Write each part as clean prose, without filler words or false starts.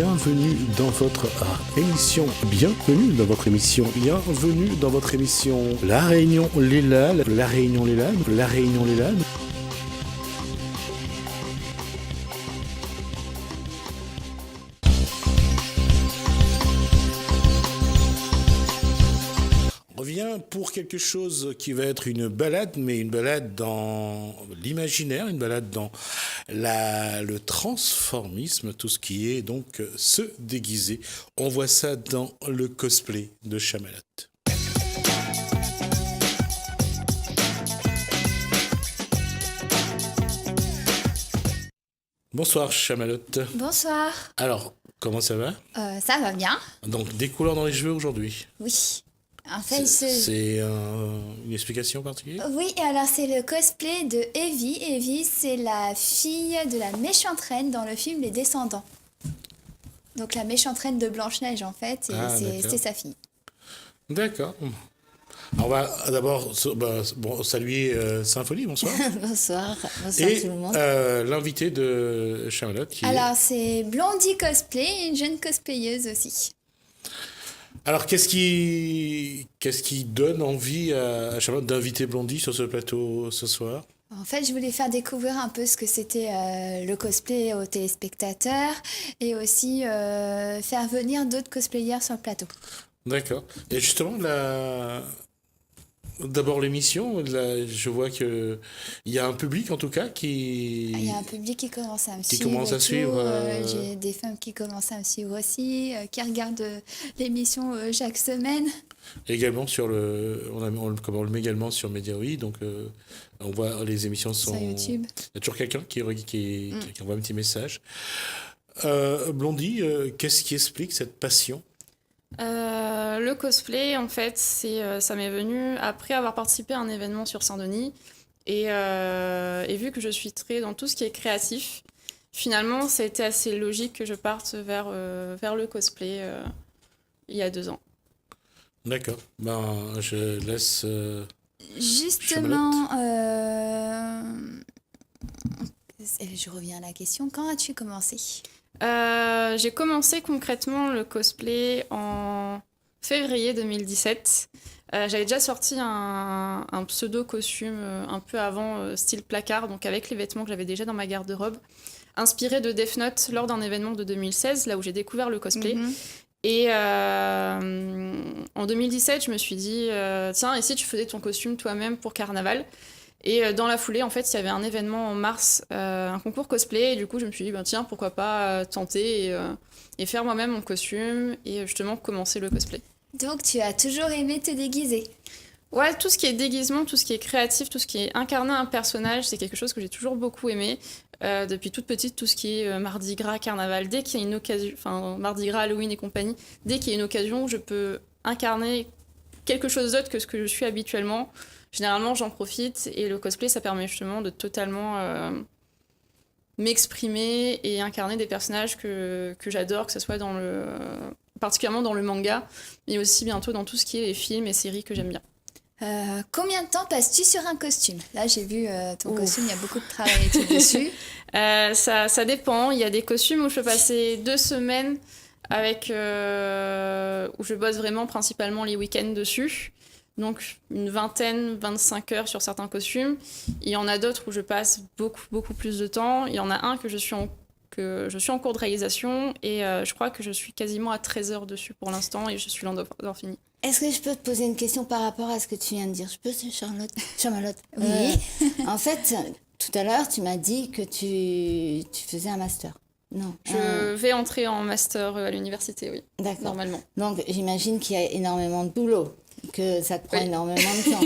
bienvenue dans votre émission La Réunion Léla. On revient pour quelque chose qui va être une balade, mais une balade dans l'imaginaire, une balade dans le transformisme, tout ce qui est donc se déguiser. On voit ça dans le cosplay de Chamalot. Bonsoir Chamalot. Bonsoir. Alors, comment ça va ? Ça va bien. Donc, des couleurs dans les cheveux aujourd'hui. Oui. En fait, c'est une explication particulière ? Oui, alors c'est le cosplay de Evie. Evie, c'est la fille de la méchante reine dans le film Les Descendants. Donc la méchante reine de Blanche-Neige, en fait, et c'est sa fille. D'accord. Alors, on va d'abord saluer Symphonie, bonsoir. Bonsoir tout le monde. Et l'invité de Chamalot Alors, c'est Blondie Cosplay, une jeune cosplayeuse aussi. Alors, qu'est-ce qui donne envie à Charlotte d'inviter Blondie sur ce plateau ce soir ? En fait, je voulais faire découvrir un peu ce que c'était le cosplay aux téléspectateurs et aussi faire venir d'autres cosplayers sur le plateau. D'accord. Et justement, d'abord l'émission, je vois qu'il y a un public en tout cas qui... Il y a un public qui commence à me suivre. Qui commence à suivre. J'ai des femmes qui commencent à me suivre aussi, qui regardent l'émission chaque semaine. Également on le met également sur Mediaoui, donc on voit les émissions sont... Sur YouTube. Il y a toujours quelqu'un qui envoie un petit message. Blondie, qu'est-ce qui explique cette passion ? Le cosplay, en fait, ça m'est venu après avoir participé à un événement sur Saint-Denis. Et vu que je suis très dans tout ce qui est créatif, finalement, ça a été assez logique que je parte vers le cosplay il y a 2 ans. D'accord. Je laisse... Justement, je reviens à la question. Quand as-tu commencé ? J'ai commencé concrètement le cosplay en février 2017. J'avais déjà sorti un pseudo-costume un peu avant, style placard, donc avec les vêtements que j'avais déjà dans ma garde-robe, inspiré de Death Note lors d'un événement de 2016, là où j'ai découvert le cosplay. Et en 2017, je me suis dit, tiens, et si tu faisais ton costume toi-même pour Carnaval ? Et dans la foulée, en fait, il y avait un événement en mars, un concours cosplay. Et du coup, je me suis dit, tiens, pourquoi pas tenter et faire moi-même mon costume et justement commencer le cosplay. Donc, tu as toujours aimé te déguiser ? Ouais, tout ce qui est déguisement, tout ce qui est créatif, tout ce qui est incarner un personnage, c'est quelque chose que j'ai toujours beaucoup aimé. Depuis toute petite, tout ce qui est Mardi Gras, Carnaval, dès qu'il y a une occasion, enfin Mardi Gras, Halloween et compagnie, dès qu'il y a une occasion où je peux incarner quelque chose d'autre que ce que je suis habituellement, généralement j'en profite et le cosplay ça permet justement de totalement m'exprimer et incarner des personnages que j'adore, que ce soit particulièrement dans le manga, mais aussi bientôt dans tout ce qui est les films et séries que j'aime bien. Combien de temps passes-tu sur un costume ? Là, j'ai vu ton costume, il y a beaucoup de travail et tout dessus. Ça dépend. Il y a des costumes où je peux passer 2 semaines où je bosse vraiment principalement les week-ends dessus. Donc une 25 heures sur certains costumes. Il y en a d'autres où je passe beaucoup, beaucoup plus de temps. Il y en a un que je suis en cours de réalisation et je crois que je suis quasiment à 13 heures dessus pour l'instant et je suis loin d'avoir fini. Est-ce que je peux te poser une question par rapport à ce que tu viens de dire ? Je peux, Chamalot ? Oui. En fait, tout à l'heure, tu m'as dit que tu faisais un master. Non. Je vais entrer en master à l'université, oui. D'accord. Normalement. Donc, j'imagine qu'il y a énormément de boulot, que ça te prend énormément de temps.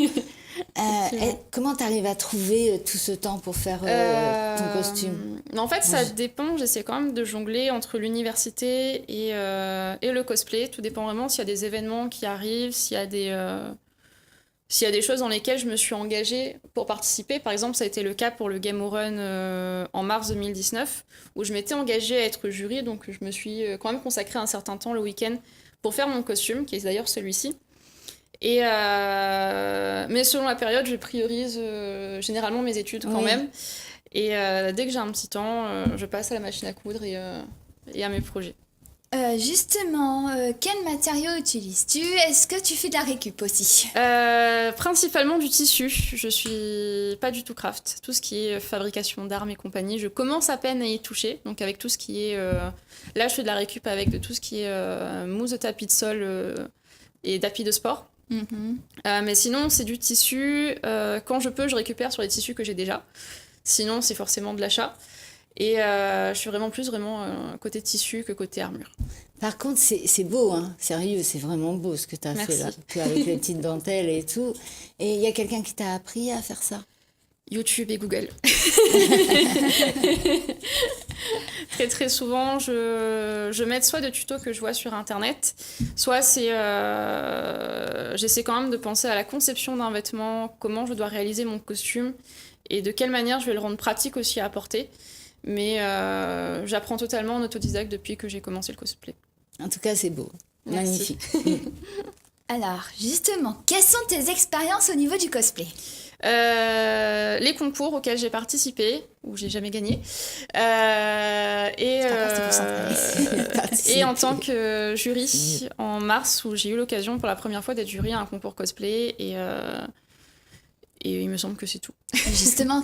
Comment tu arrives à trouver tout ce temps pour faire ton costume ? En fait, ça dépend. J'essaie quand même de jongler entre l'université et le cosplay. Tout dépend vraiment s'il y a des événements qui arrivent, s'il y a des choses dans lesquelles je me suis engagée pour participer. Par exemple, ça a été le cas pour le Game Run en mars 2019, où je m'étais engagée à être jury. Donc, je me suis quand même consacré un certain temps le week-end pour faire mon costume, qui est d'ailleurs celui-ci. Mais selon la période, je priorise généralement mes études quand même. Et dès que j'ai un petit temps, je passe à la machine à coudre et à mes projets. Justement, quel matériau utilises-tu? Est-ce que tu fais de la récup aussi? Principalement du tissu. Je suis pas du tout craft. Tout ce qui est fabrication d'armes et compagnie, je commence à peine à y toucher. Donc avec tout ce qui est... Là, je fais de la récup avec de tout ce qui est mousse de tapis de sol et tapis de sport. Mais sinon, c'est du tissu. Quand je peux, je récupère sur les tissus que j'ai déjà. Sinon, c'est forcément de l'achat. Et je suis vraiment plus côté tissu que côté armure. Par contre, c'est beau, hein. Sérieux, c'est vraiment beau ce que tu as fait là, avec les petites dentelles et tout. Et il y a quelqu'un qui t'a appris à faire ça? YouTube et Google. Très très souvent, je m'aide soit de tutos que je vois sur Internet, soit j'essaie quand même de penser à la conception d'un vêtement, comment je dois réaliser mon costume et de quelle manière je vais le rendre pratique aussi à porter. Mais j'apprends totalement en autodidacte depuis que j'ai commencé le cosplay. En tout cas, c'est beau. Merci. Magnifique. Alors, justement, quelles sont tes expériences au niveau du cosplay? Les concours auxquels j'ai participé, où j'ai jamais gagné, et en tant que jury en mars, où j'ai eu l'occasion pour la première fois d'être jury à un concours cosplay, et il me semble que c'est tout. Justement,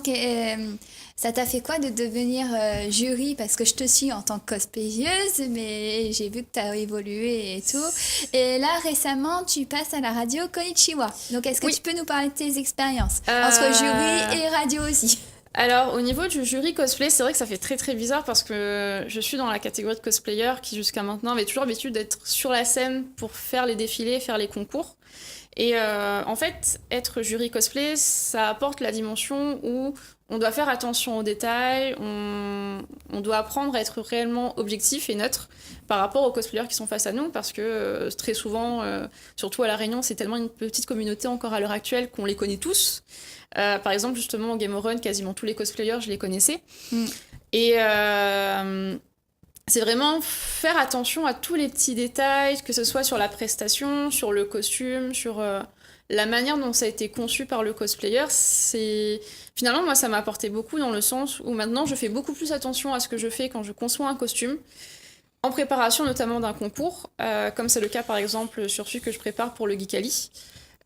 ça t'a fait quoi de devenir jury? Parce que je te suis en tant que cosplayeuse, mais j'ai vu que tu as évolué et tout. Et là, récemment, tu passes à la radio Konichiwa. Donc, est-ce que tu peux nous parler de tes expériences entre jury et radio aussi? Alors, au niveau du jury cosplay, c'est vrai que ça fait très très bizarre parce que je suis dans la catégorie de cosplayer qui, jusqu'à maintenant, avait toujours l'habitude d'être sur la scène pour faire les défilés, faire les concours. Et en fait, être jury cosplay, ça apporte la dimension où on doit faire attention aux détails, on doit apprendre à être réellement objectif et neutre par rapport aux cosplayers qui sont face à nous, parce que très souvent, surtout à La Réunion, c'est tellement une petite communauté encore à l'heure actuelle qu'on les connaît tous. Par exemple, justement, au Game Run, quasiment tous les cosplayers, je les connaissais. Et c'est vraiment faire attention à tous les petits détails, que ce soit sur la prestation, sur le costume, sur la manière dont ça a été conçu par le cosplayer. Finalement, moi, ça m'a apporté beaucoup dans le sens où maintenant, je fais beaucoup plus attention à ce que je fais quand je conçois un costume, en préparation notamment d'un concours, comme c'est le cas par exemple sur celui que je prépare pour le Geekali.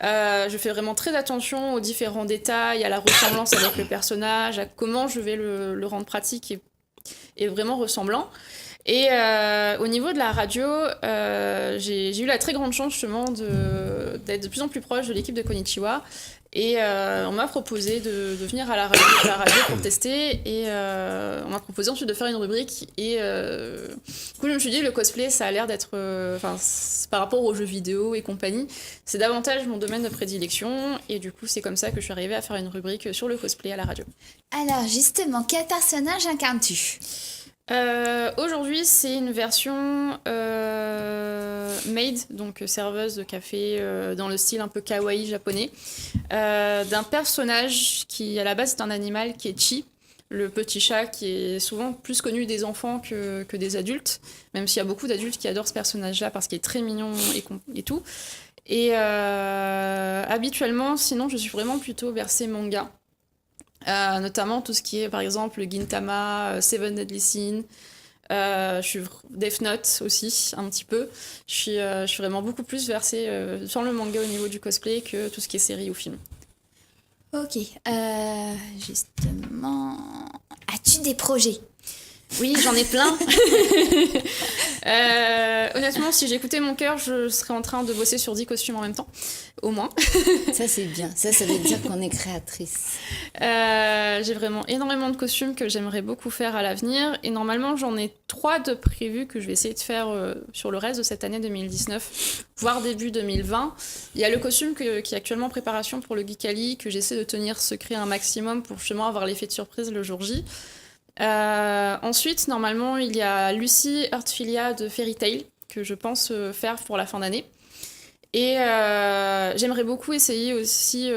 Je fais vraiment très attention aux différents détails, à la ressemblance avec le personnage, à comment je vais le rendre pratique et vraiment ressemblant. Et au niveau de la radio, j'ai eu la très grande chance justement d'être de plus en plus proche de l'équipe de Konichiwa. Et on m'a proposé de venir à la radio pour tester. Et on m'a proposé ensuite de faire une rubrique. Et du coup, je me suis dit, le cosplay, ça a l'air d'être... par rapport aux jeux vidéo et compagnie, c'est davantage mon domaine de prédilection. Et du coup, c'est comme ça que je suis arrivée à faire une rubrique sur le cosplay à la radio. Alors, justement, quel personnage incarnes-tu? Aujourd'hui, c'est une version maid, donc serveuse de café dans le style un peu kawaii japonais, d'un personnage qui à la base est un animal qui est Chi, le petit chat qui est souvent plus connu des enfants que des adultes, même s'il y a beaucoup d'adultes qui adorent ce personnage-là parce qu'il est très mignon et tout. Et habituellement, sinon, je suis vraiment plutôt versée manga. Notamment tout ce qui est par exemple Gintama, Seven Deadly Sins, je suis Death Note aussi un petit peu. Je suis vraiment beaucoup plus versée sur le manga au niveau du cosplay que tout ce qui est série ou film. Ok, justement, as-tu des projets? Oui, j'en ai plein. Honnêtement, si j'écoutais mon cœur, je serais en train de bosser sur 10 costumes en même temps, au moins. Ça, c'est bien. Ça veut dire qu'on est créatrice. J'ai vraiment énormément de costumes que j'aimerais beaucoup faire à l'avenir. Et normalement, j'en ai 3 de prévus que je vais essayer de faire sur le reste de cette année 2019, voire début 2020. Il y a le costume qui est actuellement en préparation pour le Geekali, que j'essaie de tenir secret un maximum pour justement avoir l'effet de surprise le jour J. Ensuite, normalement, il y a Lucy Heartfilia de Fairy Tail que je pense faire pour la fin d'année. Et j'aimerais beaucoup essayer aussi,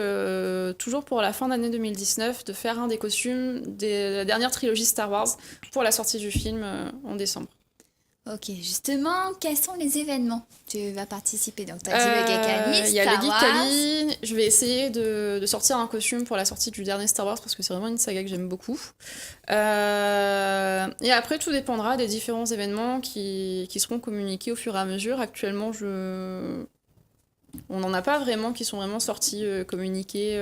toujours pour la fin d'année 2019, de faire un des costumes de la dernière trilogie Star Wars pour la sortie du film en décembre. Ok, justement, quels sont les événements tu vas participer? Donc, tu as dit le Geek Il y a Star le Geek Wars. Cali. Je vais essayer de sortir un costume pour la sortie du dernier Star Wars parce que c'est vraiment une saga que j'aime beaucoup. Et après, tout dépendra des différents événements qui seront communiqués au fur et à mesure. Actuellement, on n'en a pas vraiment qui sont vraiment sortis, communiqués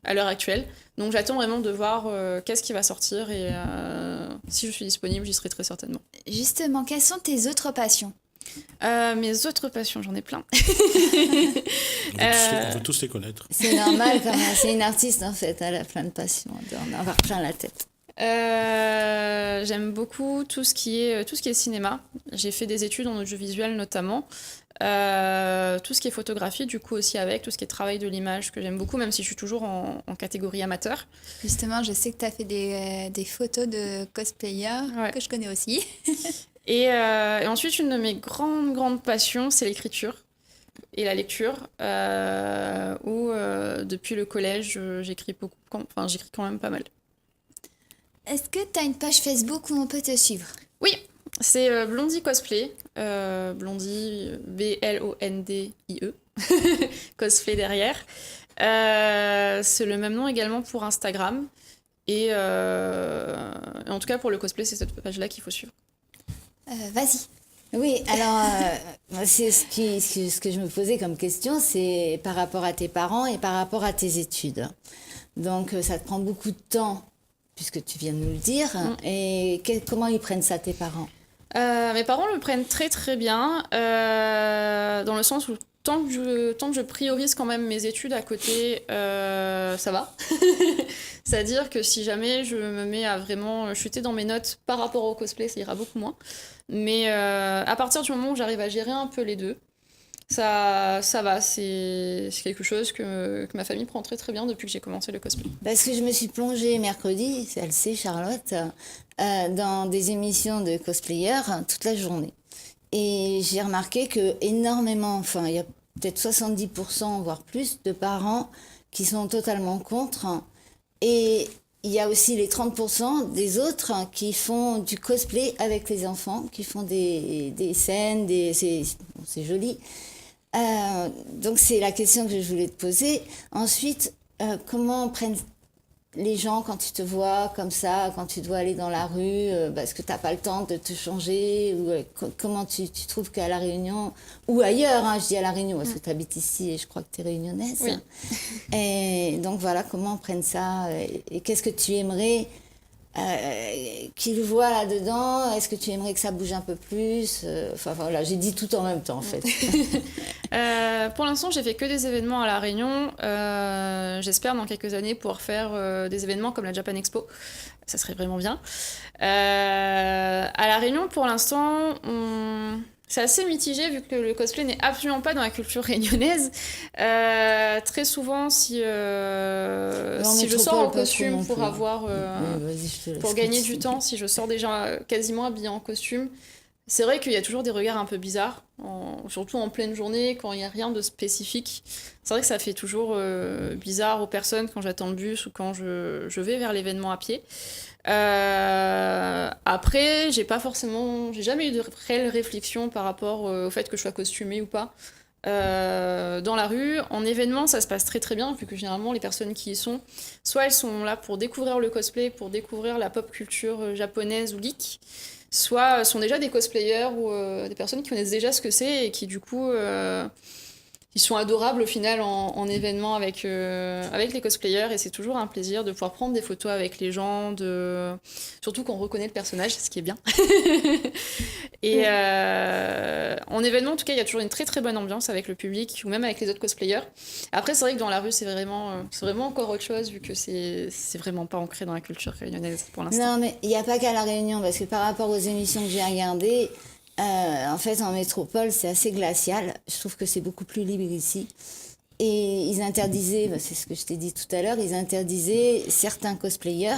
à l'heure actuelle. Donc j'attends vraiment de voir qu'est-ce qui va sortir et si je suis disponible, j'y serai très certainement. Justement, quelles sont tes autres passions? Mes autres passions, j'en ai plein. On veut tous les connaître. C'est normal, quand même. C'est une artiste en fait, elle a plein de passions, elle doit en avoir plein la tête. J'aime beaucoup tout ce qui est cinéma. J'ai fait des études en audiovisuel notamment. Tout ce qui est photographie, du coup aussi avec tout ce qui est travail de l'image que j'aime beaucoup, même si je suis toujours en catégorie amateur. Justement, je sais que tu as fait des photos de cosplayers que je connais aussi. Et ensuite, une de mes grandes passions, c'est l'écriture et la lecture, où depuis le collège, j'écris beaucoup, j'écris quand même pas mal. Est-ce que tu as une page Facebook où on peut te suivre? Oui, c'est Blondie Cosplay, Blondie, Blondie, cosplay derrière. C'est le même nom également pour Instagram. Et en tout cas, pour le cosplay, c'est cette page-là qu'il faut suivre. Vas-y. Oui, alors, c'est ce que je me posais comme question, c'est par rapport à tes parents et par rapport à tes études. Donc, ça te prend beaucoup de temps, puisque tu viens de nous le dire. Et comment ils prennent ça, tes parents? Mes parents le prennent très très bien, dans le sens où tant que je priorise quand même mes études à côté, ça va. C'est-à-dire que si jamais je me mets à vraiment chuter dans mes notes par rapport au cosplay, ça ira beaucoup moins. Mais à partir du moment où j'arrive à gérer un peu les deux, ça va, c'est quelque chose que ma famille prend très très bien depuis que j'ai commencé le cosplay. Parce que je me suis plongée mercredi, elle sait, Charlotte, dans des émissions de cosplayers toute la journée. Et j'ai remarqué que énormément, il y a peut-être 70%, voire plus, de parents qui sont totalement contre. Et il y a aussi les 30% des autres qui font du cosplay avec les enfants, qui font des scènes, c'est joli. Donc c'est la question que je voulais te poser. Ensuite, comment prennent les gens quand tu te vois comme ça, quand tu dois aller dans la rue, parce que tu n'as pas le temps de te changer, ou comment tu trouves qu'à La Réunion, ou ailleurs, je dis à La Réunion, parce que tu habites ici et je crois que tu es réunionnaise. Oui. Et donc voilà, comment prennent ça, et qu'est-ce que tu aimerais qu'ils voient là-dedans? Est-ce que tu aimerais que ça bouge un peu plus? Voilà, j'ai dit tout en même temps en fait. Pour l'instant, j'ai fait que des événements à La Réunion. J'espère dans quelques années pouvoir faire des événements comme la Japan Expo. Ça serait vraiment bien. À La Réunion, pour l'instant, c'est assez mitigé vu que le cosplay n'est absolument pas dans la culture réunionnaise. Très souvent, si je sors en costume pour pour gagner du temps, si je sors déjà quasiment habillée en costume, c'est vrai qu'il y a toujours des regards un peu bizarres, surtout en pleine journée, quand il n'y a rien de spécifique. C'est vrai que ça fait toujours bizarre aux personnes quand j'attends le bus ou quand je vais vers l'événement à pied. Après, j'ai jamais eu de réelle réflexion par rapport au fait que je sois costumée ou pas. Dans la rue, en événement, ça se passe très très bien, vu que généralement les personnes qui y sont, soit elles sont là pour découvrir le cosplay, pour découvrir la pop culture japonaise ou geek, soit sont déjà des cosplayers ou des personnes qui connaissent déjà ce que c'est et qui du coup ils sont adorables au final en événement avec les cosplayers, et c'est toujours un plaisir de pouvoir prendre des photos avec les gens, surtout qu'on reconnaît le personnage, ce qui est bien. Et en événement, en tout cas, il y a toujours une très très bonne ambiance avec le public ou même avec les autres cosplayers. Après, c'est vrai que dans la rue, c'est vraiment encore autre chose, vu que c'est vraiment pas ancré dans la culture réunionnaise pour l'instant. Non, mais il n'y a pas qu'à La Réunion, parce que par rapport aux émissions que j'ai regardées, en fait, en métropole, c'est assez glacial. Je trouve que c'est beaucoup plus libre ici. Et ils interdisaient, c'est ce que je t'ai dit tout à l'heure, ils interdisaient certains cosplayers,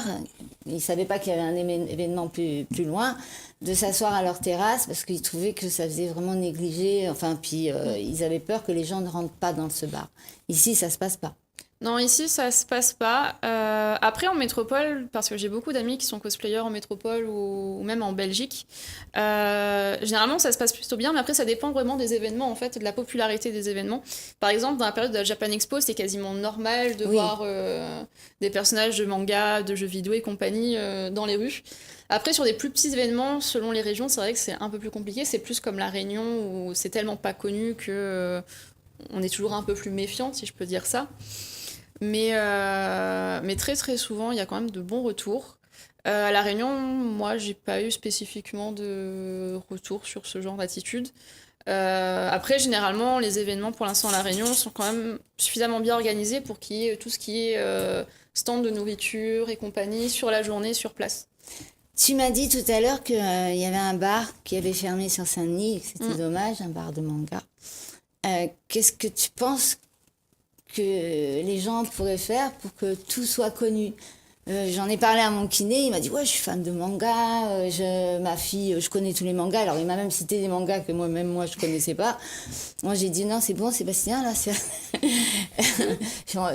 ils ne savaient pas qu'il y avait un événement plus loin, de s'asseoir à leur terrasse parce qu'ils trouvaient que ça faisait vraiment négliger. Puis ils avaient peur que les gens ne rentrent pas dans ce bar. Ici, ça ne se passe pas. Non, ici, ça se passe pas. Après, en métropole, parce que j'ai beaucoup d'amis qui sont cosplayers en métropole ou même en Belgique, généralement, ça se passe plutôt bien, mais après, ça dépend vraiment des événements, en fait, et de la popularité des événements. Par exemple, dans la période de la Japan Expo, c'était quasiment normal de voir des personnages de manga, de jeux vidéo et compagnie dans les rues. Après, sur des plus petits événements, selon les régions, c'est vrai que c'est un peu plus compliqué. C'est plus comme La Réunion, où c'est tellement pas connu que on est toujours un peu plus méfiant, si je peux dire ça. Mais très très souvent, il y a quand même de bons retours. À La Réunion, moi, j'ai pas eu spécifiquement de retour sur ce genre d'attitude. Après, généralement, les événements pour l'instant à La Réunion sont quand même suffisamment bien organisés pour qu'il y ait tout ce qui est stand de nourriture et compagnie sur la journée, sur place. Tu m'as dit tout à l'heure qu'il y avait un bar qui avait fermé sur Saint-Denis et que c'était dommage, un bar de manga. Qu'est-ce que tu penses que les gens pourraient faire pour que tout soit connu? J'en ai parlé à mon kiné, il m'a dit ouais, je suis fan de manga, ma fille, je connais tous les mangas. Alors il m'a même cité des mangas que moi je connaissais pas. Moi j'ai dit non, c'est bon Sébastien là,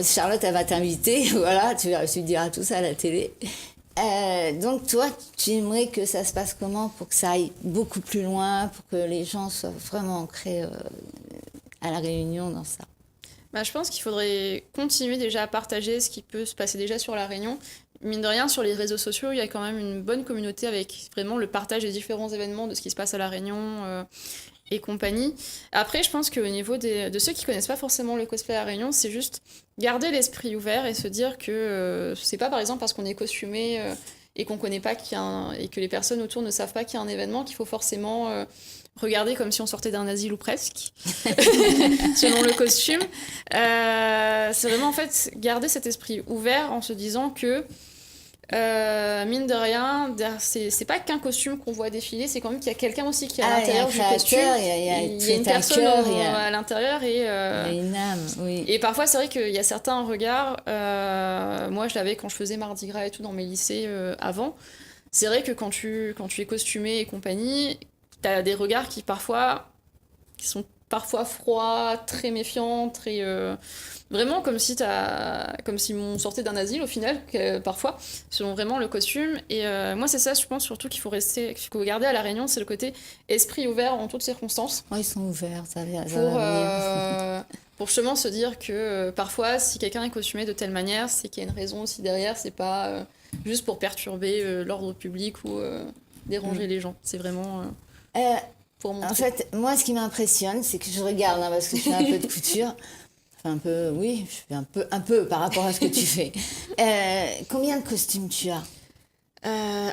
Charlotte elle va t'inviter, voilà, tu lui diras tout ça à la télé. Donc toi, tu aimerais que ça se passe comment pour que ça aille beaucoup plus loin, pour que les gens soient vraiment ancrés à La Réunion dans ça? Bah, je pense qu'il faudrait continuer déjà à partager ce qui peut se passer déjà sur La Réunion. Mine de rien, sur les réseaux sociaux, il y a quand même une bonne communauté avec vraiment le partage des différents événements, de ce qui se passe à La Réunion et compagnie. Après, je pense qu'au niveau de ceux qui connaissent pas forcément le cosplay à La Réunion, c'est juste garder l'esprit ouvert et se dire que c'est pas par exemple parce qu'on est costumé et qu'on connaît pas et que les personnes autour ne savent pas qu'il y a un événement qu'il faut forcément regarder comme si on sortait d'un asile ou presque, selon le costume. C'est vraiment en fait garder cet esprit ouvert en se disant que mine de rien, c'est pas qu'un costume qu'on voit défiler, c'est quand même qu'il y a quelqu'un aussi qui est à l'intérieur du costume. Il y a une personne à l'intérieur et il y a une âme, oui. Et parfois c'est vrai qu'il y a certains regards. Moi je l'avais quand je faisais Mardi Gras et tout dans mes lycées avant. C'est vrai que quand tu es costumé et compagnie, t'as des regards qui sont parfois froids, très méfiants, très vraiment comme si on sortait d'un asile au final, parfois, selon vraiment le costume. Et moi c'est ça, je pense surtout qu'il faut garder à La Réunion, c'est le côté esprit ouvert en toutes circonstances. Oh, ils sont ouverts, ça va venir. Pour justement se dire que parfois, si quelqu'un est costumé de telle manière, c'est qu'il y a une raison aussi derrière, c'est pas juste pour perturber l'ordre public ou déranger les gens. C'est vraiment pour montrer. En fait, moi, ce qui m'impressionne, c'est que je regarde, hein, parce que je fais un peu de couture. Enfin, un peu, oui, je fais un peu par rapport à ce que tu fais. Combien de costumes tu as?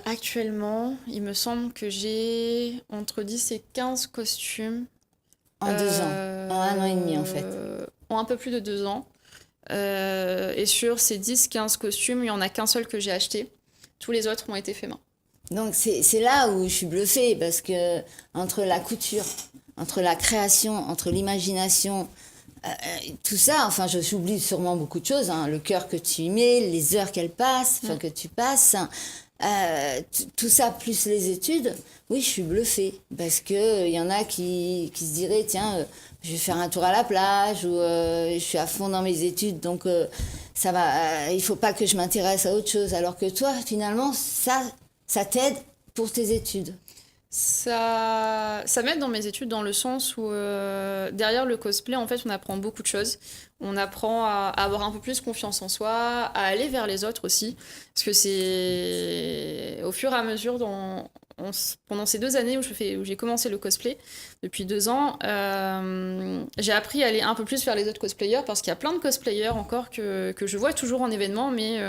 Actuellement, il me semble que j'ai entre 10 et 15 costumes. En 2 ans, en 1 an et demi en fait. En un peu plus de 2 ans. Et sur ces 10-15 costumes, il n'y en a qu'un seul que j'ai acheté. Tous les autres ont été faits main. Donc c'est là où je suis bluffée, parce que entre la couture, entre la création, entre l'imagination, tout ça, enfin j'oublie sûrement beaucoup de choses, hein, le cœur que tu y mets, les heures que tu passes, tout ça plus les études, oui je suis bluffée, parce que il y en a qui se diraient tiens je vais faire un tour à la plage, ou je suis à fond dans mes études, donc ça va, il faut pas que je m'intéresse à autre chose, alors que toi finalement ça t'aide pour tes études. Ça m'aide dans mes études dans le sens où derrière le cosplay, en fait, on apprend beaucoup de choses. On apprend à avoir un peu plus confiance en soi, à aller vers les autres aussi. Parce que c'est au fur et à mesure, pendant ces 2 années où j'ai commencé le cosplay, depuis 2 ans, j'ai appris à aller un peu plus vers les autres cosplayers, parce qu'il y a plein de cosplayers encore que je vois toujours en événement, mais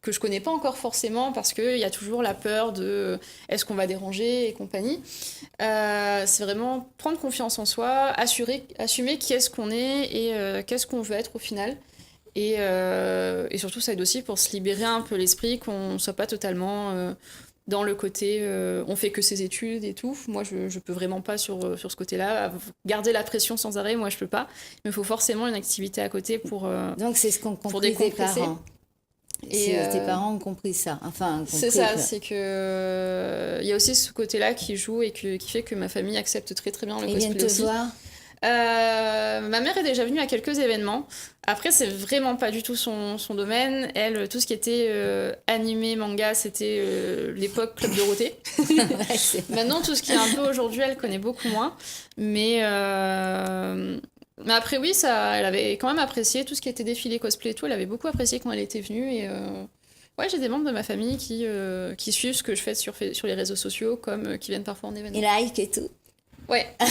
que je connais pas encore forcément, parce qu'il y a toujours la peur de est-ce qu'on va déranger et compagnie. C'est vraiment prendre confiance en soi, assumer qui est-ce qu'on est et qu'est-ce qu'on veut être au final. Et surtout, ça aide aussi pour se libérer un peu l'esprit, qu'on soit pas totalement dans le côté on fait que ses études et tout. Moi, je peux vraiment pas sur ce côté-là. Garder la pression sans arrêt, moi, je peux pas. Mais il faut forcément une activité à côté pour Donc, c'est ce qu'ont compris tes parents. Et tes parents ont compris ça. C'est ça, c'est que il y a aussi ce côté-là qui joue et qui fait que ma famille accepte très très bien le cosplay aussi. Ils viennent te voir. Ma mère est déjà venue à quelques événements. Après, c'est vraiment pas du tout son domaine. Elle, tout ce qui était animé, manga, c'était l'époque Club Dorothée. Ouais, c'est- Maintenant, tout ce qui est un peu aujourd'hui, elle connaît beaucoup moins. Mais après, oui, elle avait quand même apprécié tout ce qui était défilé cosplay et tout. Elle avait beaucoup apprécié quand elle était venue. Et ouais, j'ai des membres de ma famille qui suivent ce que je fais sur les réseaux sociaux, comme qui viennent parfois en événement. Et like et tout. Ouais. Ça,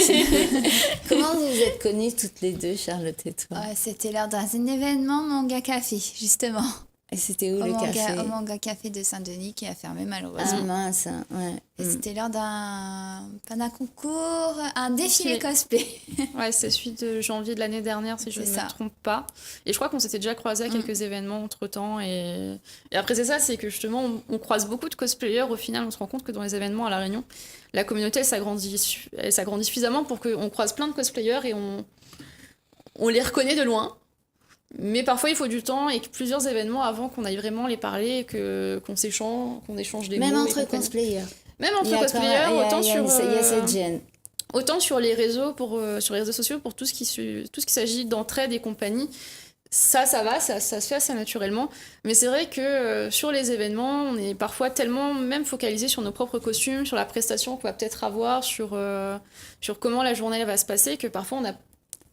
c'est cool. Comment vous vous êtes connues toutes les deux, Charlotte et toi? Ouais, c'était lors d'un événement Manga Café, justement. Et c'était où Au le café? Au Manga Café de Saint-Denis qui a fermé Ah malheureusement. mince, ouais. Et c'était lors pas d'un concours, un défilé cosplay. Ouais, c'est celui de janvier de l'année dernière, si je ne C'est me ça. trompe pas. Et je crois qu'on s'était déjà croisés à quelques événements entre-temps. Et après, c'est ça, c'est que justement, on croise beaucoup de cosplayers. Au final, on se rend compte que dans les événements à La Réunion, la communauté, elle s'agrandit suffisamment pour qu'on croise plein de cosplayers et on les reconnaît de loin. Mais parfois, il faut du temps et plusieurs événements avant qu'on aille vraiment les parler et qu'on échange des Même mots. et entre compagnie. cosplayers. Même Il y entre a cosplayers, quand même- autant il y a sur... il y a cette gêne. Autant sur les réseaux, sur les réseaux sociaux, pour tout ce qui s'agit d'entraide et compagnie, ça va, ça se fait assez naturellement. Mais c'est vrai que sur les événements, on est parfois tellement même focalisé sur nos propres costumes, sur la prestation qu'on va peut-être avoir, sur comment la journée elle va se passer, que parfois on n'a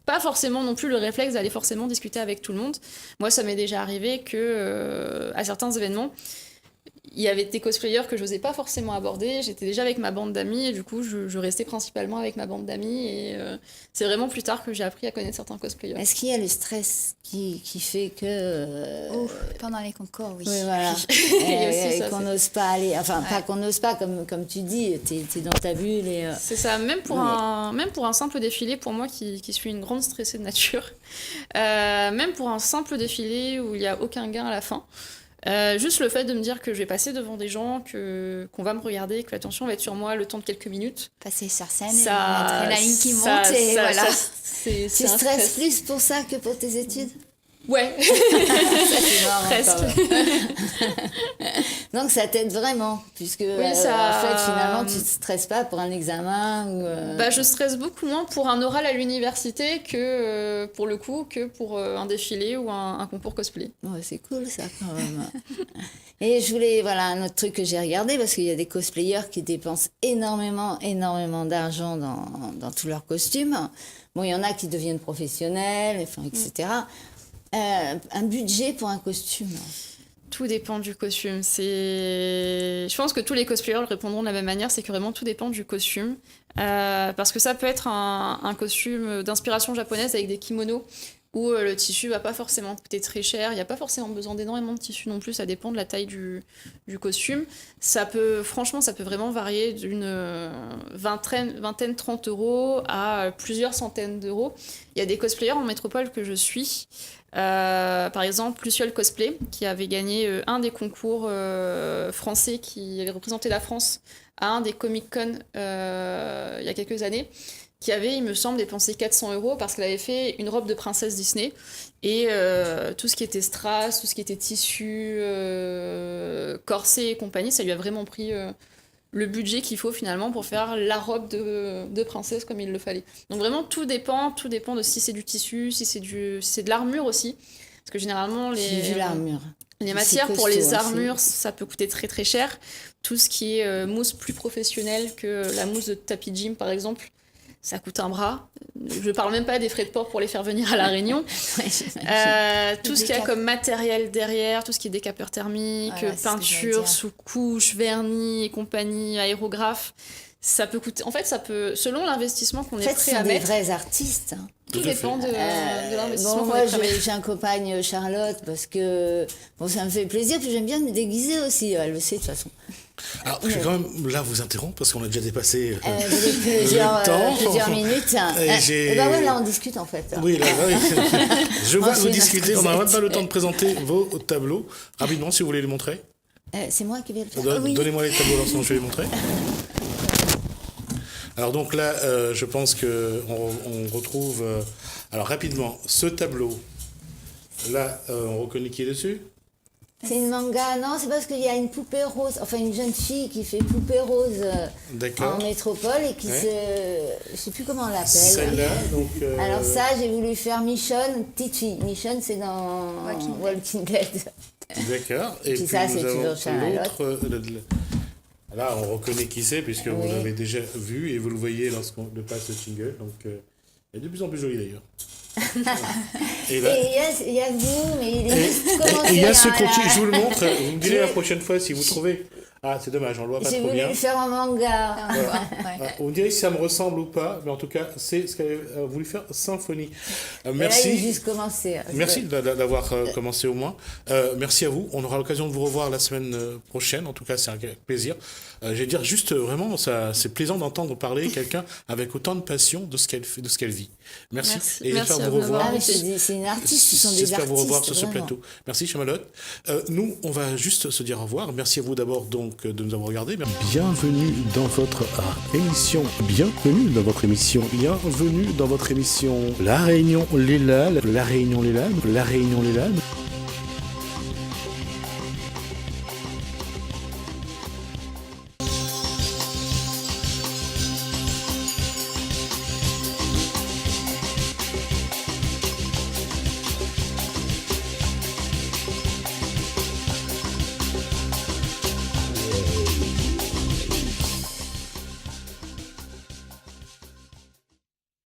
pas forcément non plus le réflexe d'aller forcément discuter avec tout le monde. Moi, ça m'est déjà arrivé que à certains événements, il y avait des cosplayers que je n'osais pas forcément aborder. J'étais déjà avec ma bande d'amis et du coup, je restais principalement avec ma bande d'amis. Et c'est vraiment plus tard que j'ai appris à connaître certains cosplayers. Est-ce qu'il y a le stress qui fait que... Oh, pendant les concours, oui. Oui, voilà. Il y a aussi ça, qu'on c'est- n'ose pas aller... Enfin, Ouais. pas qu'on n'ose pas, comme tu dis, t'es dans ta bulle et... C'est ça, même pour Oui. un simple défilé, pour moi qui suis une grande stressée de nature, même pour un simple défilé où il n'y a aucun gain à la fin, juste le fait de me dire que je vais passer devant des gens, qu'on va me regarder, que l'attention va être sur moi le temps de quelques minutes, Passer sur scène, ça, mettre la ligne qui ça- monte et ça- voilà. ça- c'est Tu un stresses stress. plus pour ça que pour tes études? Ouais, Ça, c'est marrant, presque. quand même. Donc ça t'aide vraiment, puisque ça- en fait, finalement, tu te stresses pas pour un examen ou... Bah, je stresse beaucoup moins pour un oral à l'université que pour le coup, que pour un défilé ou un concours cosplay. Ouais, c'est cool ça quand même. Et je voulais, voilà, un autre truc que j'ai regardé, parce qu'il y a des cosplayers qui dépensent énormément d'argent dans tous leurs costumes. Bon, il y en a qui deviennent professionnels, enfin, etc. Un budget pour un costume. Tout dépend du costume. Je pense que tous les cosplayers le répondront de la même manière, c'est que vraiment tout dépend du costume. Parce que ça peut être un costume d'inspiration japonaise avec des kimonos où le tissu va pas forcément coûter très cher. Il n'y a pas forcément besoin d'énormément de tissu non plus, ça dépend de la taille du costume. Franchement, ça peut vraiment varier d'une vingtaine, 30 euros à plusieurs centaines d'euros. Il y a des cosplayers en métropole que je suis. Par exemple, Luciole Cosplay, qui avait gagné un des concours français qui avait représenté la France à un des Comic-Con il y a quelques années, qui avait, il me semble, dépensé 400 euros parce qu'elle avait fait une robe de princesse Disney. Et tout ce qui était strass, tout ce qui était tissu, corset et compagnie, ça lui a vraiment pris le budget qu'il faut finalement pour faire la robe de princesse comme il le fallait. Donc vraiment tout dépend de si c'est du tissu, si c'est de l'armure aussi. Parce que généralement J'ai vu l'armure. les matières pour costaud, les hein, armures, ça peut coûter très très cher. Tout ce qui est mousse plus professionnelle que la mousse de tapis de gym par exemple, ça coûte un bras. Je parle même pas des frais de port pour les faire venir à La Réunion. Ouais, j'imagine. Tout ce qu'il y a comme matériel derrière, tout ce qui est décapeur thermique, Voilà, c'est ce que j'allais peinture, dire. sous-couche, vernis et compagnie, aérographe, ça peut coûter. En fait, ça peut, selon l'investissement qu'on En est fait, prêt c'est à des mettre, vrais artistes. Hein. tout Tout à dépend de Bon, l'investissement qu'on moi, est prêt à mettre. j'accompagne Charlotte parce que bon, ça me fait plaisir, puis j'aime bien me déguiser aussi. Elle le sait de toute façon. Alors, je vais quand même là vous interrompre parce qu'on a déjà dépassé Plusieurs, le temps. plusieurs minutes. j'ai- Et ben ouais, là, on discute en fait. Oui, là, oui. Je vois Oh, vous c'est discuter. une On n'a même cassette. pas le temps de présenter vos tableaux. Rapidement, si vous voulez les montrer. C'est moi qui vais le faire. Oui. Donnez-moi les tableaux, sinon je vais les montrer. Alors donc là, je pense que on retrouve. Alors rapidement, ce tableau. Là, on reconnaît qui est dessus. C'est une manga, non, c'est parce qu'il y a une poupée rose, enfin une jeune fille qui fait poupée rose D'accord. en métropole et qui Ouais. je sais plus comment on l'appelle. Celle-là, donc. Alors ça, j'ai voulu faire Michonne, petite fille. Michonne, c'est dans Walking Dead. D'accord. Et Puis puis ça, nous c'est avons toujours Charlotte. l'autre. Là, on reconnaît qui c'est, puisque vous Oui. l'avez déjà vu et vous le voyez lorsqu'on le passe le jingle. Donc, elle est de plus en plus jolie d'ailleurs. Et Et là, il y a vous, mais il est juste et commencé. il y a ce hein, là. continu, je vous le montre, vous me direz Je- la prochaine fois si vous trouvez. Ah, c'est dommage, on le voit pas J'ai trop voulu bien. le faire en manga. Ouais. Vous me direz si ça me ressemble ou pas, mais en tout cas, c'est ce qu'elle a voulu faire Symphonie. Et là, il est Merci. juste commencé. hein. Merci d'avoir commencé au moins. Merci à vous. On aura l'occasion de vous revoir la semaine prochaine. En tout cas, c'est un plaisir. Je vais dire juste vraiment, c'est plaisant d'entendre parler quelqu'un avec autant de passion de ce qu'elle fait, de ce qu'elle vit. Merci. Merci. Et Merci j'espère à vous vous d'avoir revoir. Ah, mais c'est une artiste, ce sont des J'espère artistes. vous revoir sur ce vraiment. plateau. Merci Chamalotte. Nous, on va juste se dire au revoir. Merci à vous d'abord donc de nous avoir regardés. Bienvenue dans votre émission. Bienvenue dans votre émission. Bienvenue dans votre émission. La Réunion les Lalles. La Réunion les Lalles. La Réunion les Lalles.